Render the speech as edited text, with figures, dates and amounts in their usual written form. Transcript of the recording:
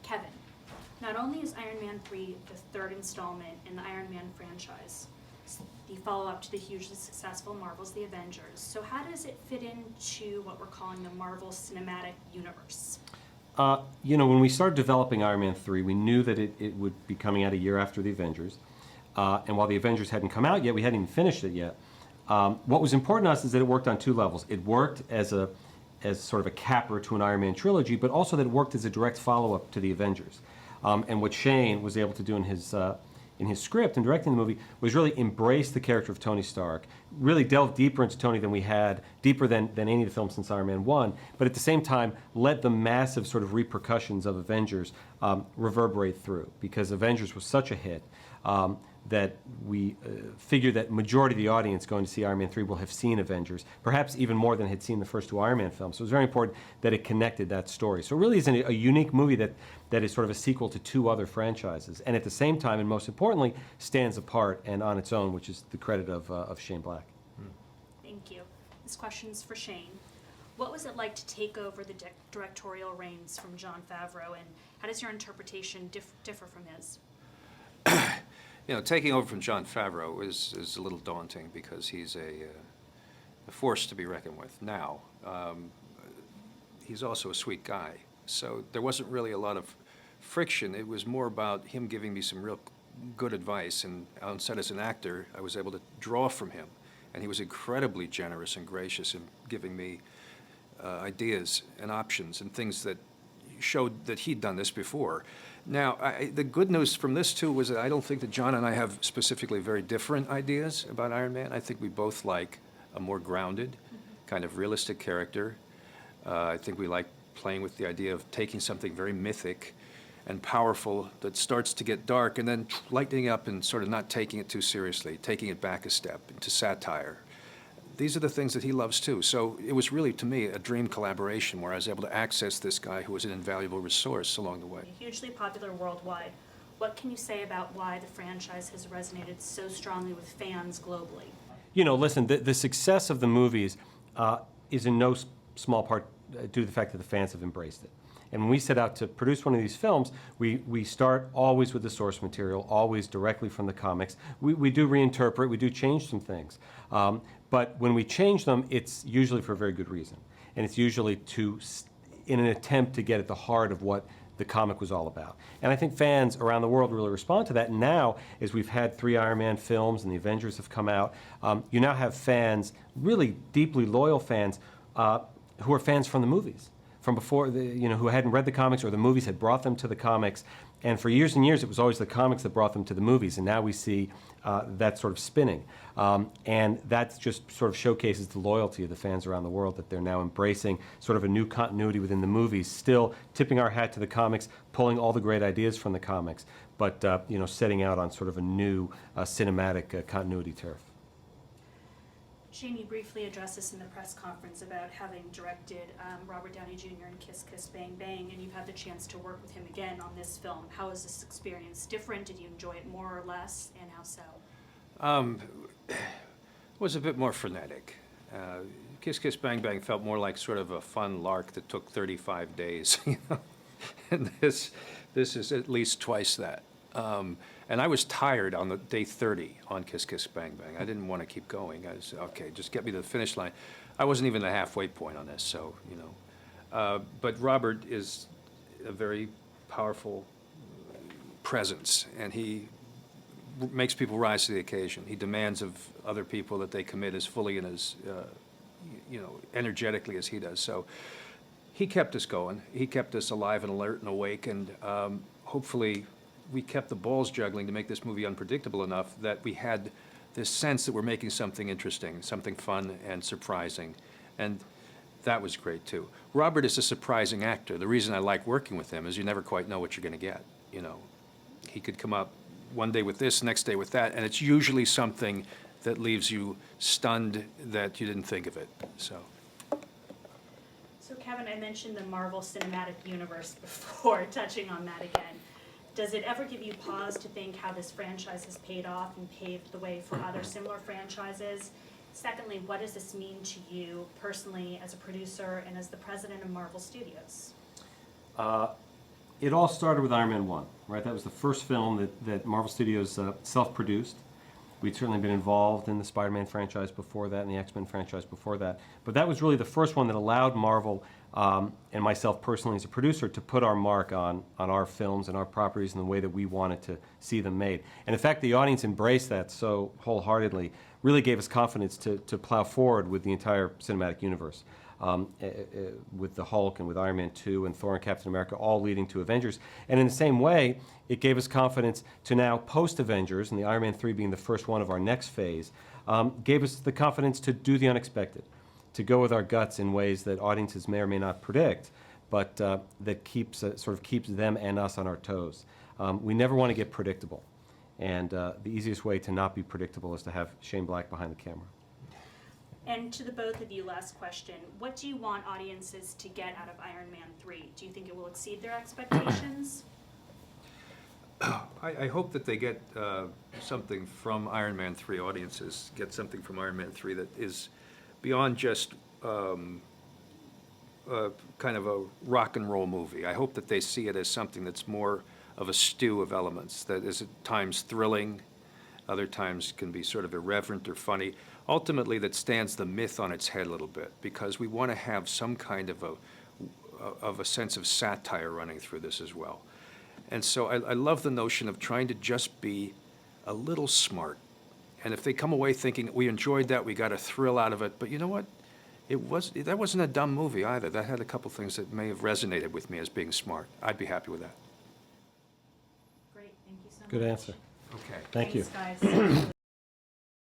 Kevin, not only is Iron Man 3 the third installment in the Iron Man franchise, the follow-up to the hugely successful Marvel's The Avengers, so how does it fit into what we're calling the Marvel Cinematic Universe? When we started developing Iron Man 3, we knew that it would be coming out a year after The Avengers. And while The Avengers hadn't come out yet, we hadn't even finished it yet. What was important to us is that it worked on two levels. It worked as sort of a capper to an Iron Man trilogy, but also that it worked as a direct follow-up to The Avengers. And what Shane was able to do in his script and directing the movie was really embrace the character of Tony Stark, really delve deeper into Tony than we had, deeper than any of the films since Iron Man 1, but at the same time let the massive sort of repercussions of Avengers reverberate through, because Avengers was such a hit that we figure that majority of the audience going to see Iron Man 3 will have seen Avengers, perhaps even more than had seen the first two Iron Man films. So it was very important that it connected that story. So it really is a unique movie that is sort of a sequel to two other franchises, and at the same time, and most importantly, stands apart and on its own, which is the credit of Shane Black. Thank you. This question's for Shane. What was it like to take over the directorial reins from Jon Favreau, and how does your interpretation differ from his? Taking over from Jon Favreau is a little daunting because he's a force to be reckoned with now. He's also a sweet guy, so there wasn't really a lot of friction. It was more about him giving me some real good advice, and on set as an actor, I was able to draw from him, and he was incredibly generous and gracious in giving me ideas and options and things that showed that he'd done this before. Now, the good news from this, too, was that I don't think that John and I have specifically very different ideas about Iron Man. I think we both like a more grounded, kind of realistic character. I think we like playing with the idea of taking something very mythic and powerful that starts to get dark and then lightening up and sort of not taking it too seriously, taking it back a step into satire. These are the things that he loves, too. So it was really, to me, a dream collaboration where I was able to access this guy who was an invaluable resource along the way. Hugely popular worldwide. What can you say about why the franchise has resonated so strongly with fans globally? Listen, the success of the movies is in no small part due to the fact that the fans have embraced it. And when we set out to produce one of these films, we start always with the source material, always directly from the comics. We do reinterpret, we do change some things. But when we change them, it's usually for a very good reason. And it's usually in an attempt to get at the heart of what the comic was all about. And I think fans around the world really respond to that. And now, as we've had 3 Iron Man films and the Avengers have come out, you now have fans, really deeply loyal fans, who are fans from the movies, from before, who hadn't read the comics or the movies had brought them to the comics. And for years and years, it was always the comics that brought them to the movies. And now we see that sort of spinning. And that just sort of showcases the loyalty of the fans around the world, that they're now embracing sort of a new continuity within the movies, still tipping our hat to the comics, pulling all the great ideas from the comics, but setting out on sort of a new cinematic continuity turf. Shane, you briefly addressed this in the press conference about having directed Robert Downey Jr. in Kiss Kiss Bang Bang, and you've had the chance to work with him again on this film. How was this experience different? Did you enjoy it more or less, and how so? It was a bit more frenetic. Kiss Kiss Bang Bang felt more like sort of a fun lark that took 35 days, and this is at least twice that. And I was tired on the day 30 on Kiss Kiss Bang Bang. I didn't want to keep going. I said, okay, just get me to the finish line. I wasn't even the halfway point on this, so, But Robert is a very powerful presence, and he makes people rise to the occasion. He demands of other people that they commit as fully and as, energetically as he does. So he kept us going. He kept us alive and alert and awake, and hopefully we kept the balls juggling to make this movie unpredictable enough that we had this sense that we're making something interesting, something fun and surprising. And that was great, too. Robert is a surprising actor. The reason I like working with him is you never quite know what you're going to get. He could come up one day with this, next day with that, and it's usually something that leaves you stunned that you didn't think of it. So Kevin, I mentioned the Marvel Cinematic Universe before, touching on that again. Does it ever give you pause to think how this franchise has paid off and paved the way for other similar franchises? Secondly, what does this mean to you personally as a producer and as the president of Marvel Studios? it all started with Iron Man 1, right? That was the first film that Marvel Studios self-produced. We'd certainly been involved in the Spider-Man franchise before that and the X-Men franchise before that. But that was really the first one that allowed Marvel and myself personally as a producer to put our mark on our films and our properties in the way that we wanted to see them made. And in fact, the audience embraced that so wholeheartedly, really gave us confidence to plow forward with the entire cinematic universe. With the Hulk and with Iron Man 2 and Thor and Captain America, all leading to Avengers. And in the same way, it gave us confidence to now post-Avengers, and the Iron Man 3 being the first one of our next phase, gave us the confidence to do the unexpected, to go with our guts in ways that audiences may or may not predict, but that sort of keeps them and us on our toes. We never want to get predictable, and the easiest way to not be predictable is to have Shane Black behind the camera. And to the both of you, last question. What do you want audiences to get out of Iron Man 3? Do you think it will exceed their expectations? I hope that they get something from Iron Man 3, audiences get something from Iron Man 3 that is beyond just kind of a rock and roll movie. I hope that they see it as something that's more of a stew of elements, that is at times thrilling, other times can be sort of irreverent or funny. Ultimately, that stands the myth on its head a little bit, because we want to have some kind of a sense of satire running through this as well. And so I love the notion of trying to just be a little smart. And if they come away thinking, we enjoyed that, we got a thrill out of it, but you know what? That wasn't a dumb movie either. That had a couple things that may have resonated with me as being smart. I'd be happy with that. Great, thank you so much. Good answer. Okay. Thank you. Thanks, guys.